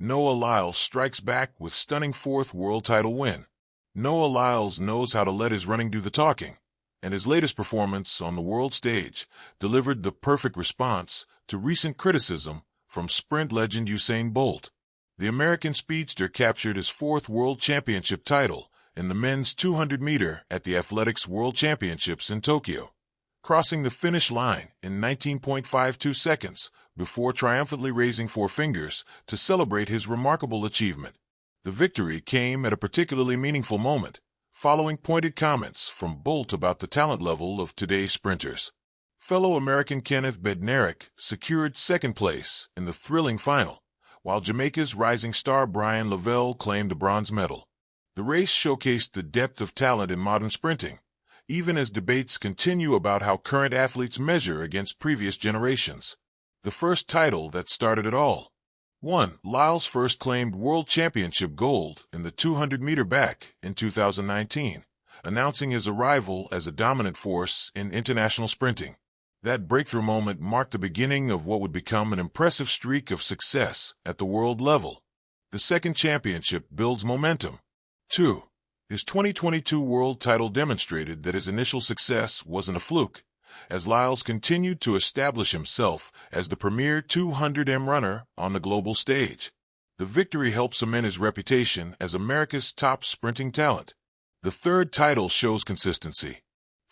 Noah Lyles strikes back with stunning fourth world title win. Noah Lyles knows how to let his running do the talking, and his latest performance on the world stage delivered the perfect response to recent criticism from sprint legend Usain Bolt. The American speedster captured his fourth world championship title in the men's 200-meter at the Athletics World Championships in Tokyo, crossing the finish line in 19.52 seconds before triumphantly raising four fingers to celebrate his remarkable achievement. The victory came at a particularly meaningful moment, following pointed comments from Bolt about the talent level of today's sprinters. Fellow American Kenneth Bednarik secured second place in the thrilling final, while Jamaica's rising star Brian Lavelle claimed a bronze medal. The race showcased the depth of talent in modern sprinting, even as debates continue about how current athletes measure against previous generations. The first title that started it all. 1. Lyles first claimed world championship gold in the 200-meter back in 2019, announcing his arrival as a dominant force in international sprinting. That breakthrough moment marked the beginning of what would become an impressive streak of success at the world level. The second championship builds momentum. 2. His 2022 world title demonstrated that his initial success wasn't a fluke, as Lyles continued to establish himself as the premier 200m runner on the global stage. The victory helped cement his reputation as America's top sprinting talent. The third title shows consistency.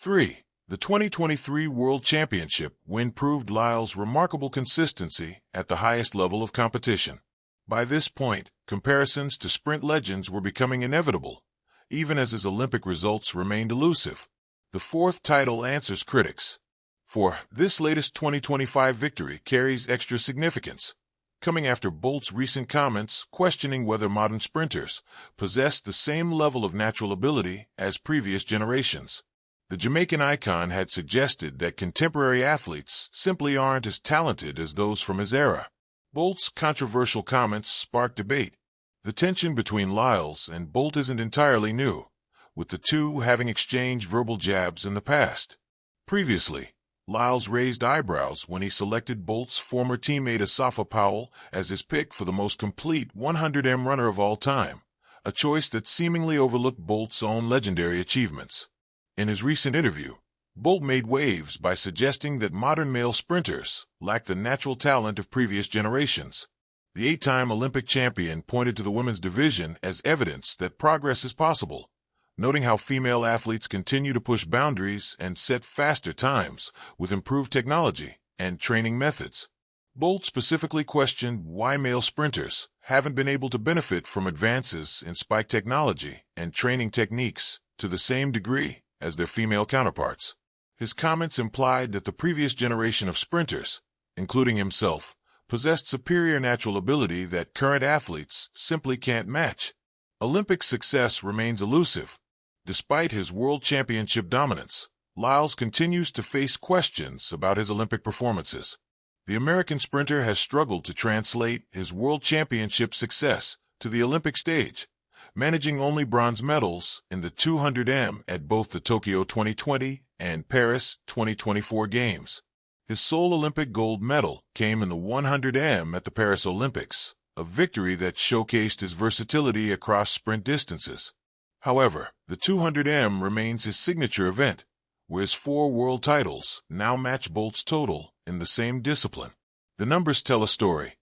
3. The 2023 World Championship win proved Lyles' remarkable consistency at the highest level of competition. By this point, comparisons to sprint legends were becoming inevitable, even as his Olympic results remained elusive. The fourth title answers critics. 4. This latest 2025 victory carries extra significance, coming after Bolt's recent comments questioning whether modern sprinters possess the same level of natural ability as previous generations. The Jamaican icon had suggested that contemporary athletes simply aren't as talented as those from his era. Bolt's controversial comments sparked debate. The tension between Lyles and Bolt isn't entirely new, with the two having exchanged verbal jabs in the past. Previously, Lyles raised eyebrows when he selected Bolt's former teammate Asafa Powell as his pick for the most complete 100m runner of all time, a choice that seemingly overlooked Bolt's own legendary achievements. In his recent interview, Bolt made waves by suggesting that modern male sprinters lack the natural talent of previous generations. The eight-time Olympic champion pointed to the women's division as evidence that progress is possible, noting how female athletes continue to push boundaries and set faster times with improved technology and training methods. Bolt specifically questioned why male sprinters haven't been able to benefit from advances in spike technology and training techniques to the same degree as their female counterparts. His comments implied that the previous generation of sprinters, including himself, possessed superior natural ability that current athletes simply can't match. Olympic success remains elusive. Despite his world championship dominance, Lyles continues to face questions about his Olympic performances. The American sprinter has struggled to translate his world championship success to the Olympic stage, managing only bronze medals in the 200m at both the Tokyo 2020 and Paris 2024 Games. His sole Olympic gold medal came in the 100m at the Paris Olympics, a victory that showcased his versatility across sprint distances. However, the 200m remains his signature event, where his 4 world titles now match Bolt's total in the same discipline. The numbers tell a story.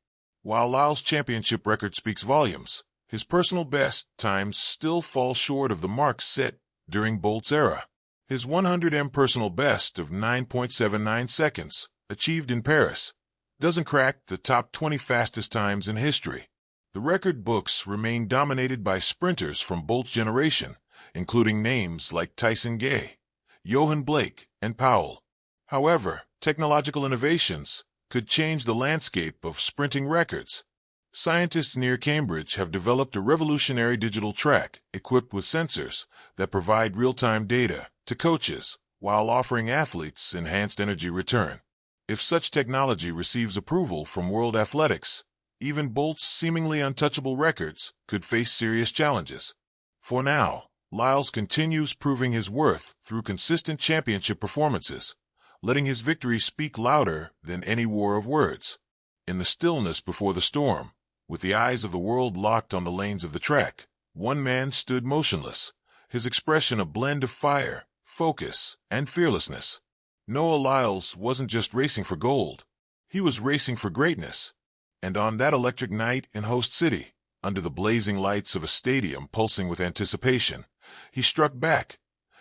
While Lyles' championship record speaks volumes, his personal best times still fall short of the marks set during Bolt's era. His 100m personal best of 9.79 seconds, achieved in Paris, doesn't crack the top 20 fastest times in history. The record books remain dominated by sprinters from Bolt's generation, including names like Tyson Gay, Johan Blake, and Powell. However, technological innovations could change the landscape of sprinting records. Scientists near Cambridge have developed a revolutionary digital track equipped with sensors that provide real-time data to coaches while offering athletes enhanced energy return. If such technology receives approval from World Athletics, even Bolt's seemingly untouchable records could face serious challenges. For now, Lyles continues proving his worth through consistent championship performances, letting his victory speak louder than any war of words. In the stillness before the storm, With the eyes of the world locked on the lanes of the track, one man stood motionless, his expression a blend of fire, focus, and fearlessness. Noah Lyles wasn't just racing for gold. He was racing for greatness. And on that electric night in Host City, under the blazing lights of a stadium pulsing with anticipation, he struck back,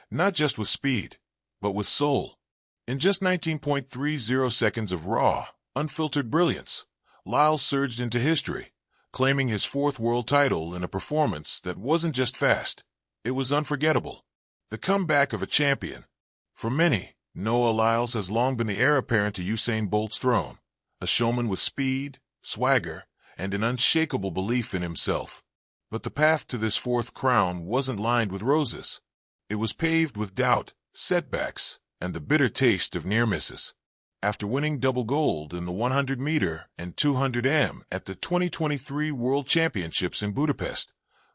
not just with speed, but with soul. In just 19.30 seconds of raw, unfiltered brilliance, Lyles surged into history, claiming his fourth world title in a performance that wasn't just fast, it was unforgettable. The comeback of a champion. For many, Noah Lyles has long been the heir apparent to Usain Bolt's throne, a showman with speed, swagger, and an unshakable belief in himself. But the path to this fourth crown wasn't lined with roses. It was paved with doubt, setbacks, and the bitter taste of near misses. After winning double gold in the 100-meter and 200 at the 2023 World Championships in Budapest,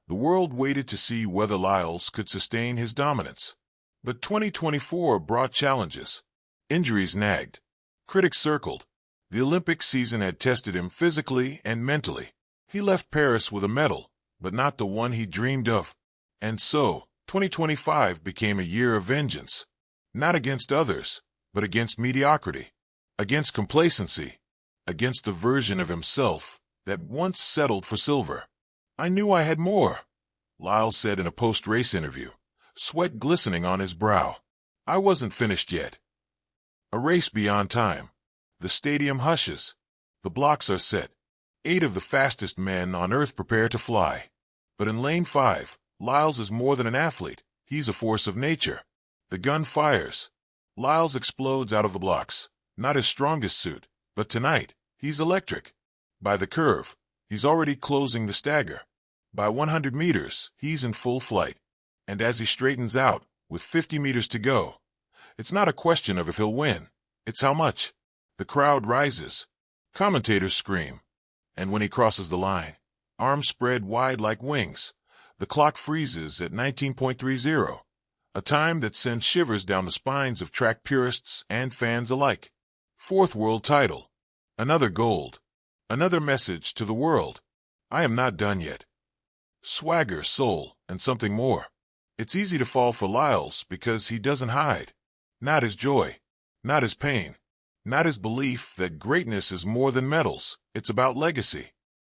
the world waited to see whether Lyles could sustain his dominance. But 2024 brought challenges. Injuries nagged. Critics circled. The Olympic season had tested him physically and mentally. He left Paris with a medal, but not the one he dreamed of. And so, 2025 became a year of vengeance. Not against others, but against mediocrity, against complacency, against the version of himself that once settled for silver. "I knew I had more," Lyles said in a post-race interview, sweat glistening on his brow. "I wasn't finished yet." A race beyond time. The stadium hushes. The blocks are set. 8 of the fastest men on Earth prepare to fly. But in lane 5, Lyles is more than an athlete. He's a force of nature. The gun fires. Lyles explodes out of the blocks. Not his strongest suit, but tonight, he's electric. By the curve, he's already closing the stagger. By 100 meters, he's in full flight. And as he straightens out, with 50 meters to go, it's not a question of if he'll win. It's how much. The crowd rises. Commentators scream. And when he crosses the line, arms spread wide like wings, the clock freezes at 19.30, a time that sends shivers down the spines of track purists and fans alike. Fourth world title. Another gold. Another message to the world. I am not done yet. Swagger, soul, and something more. It's easy to fall for Lyles because he doesn't hide. Not his joy. Not his pain. Not his belief that greatness is more than medals. It's about legacy.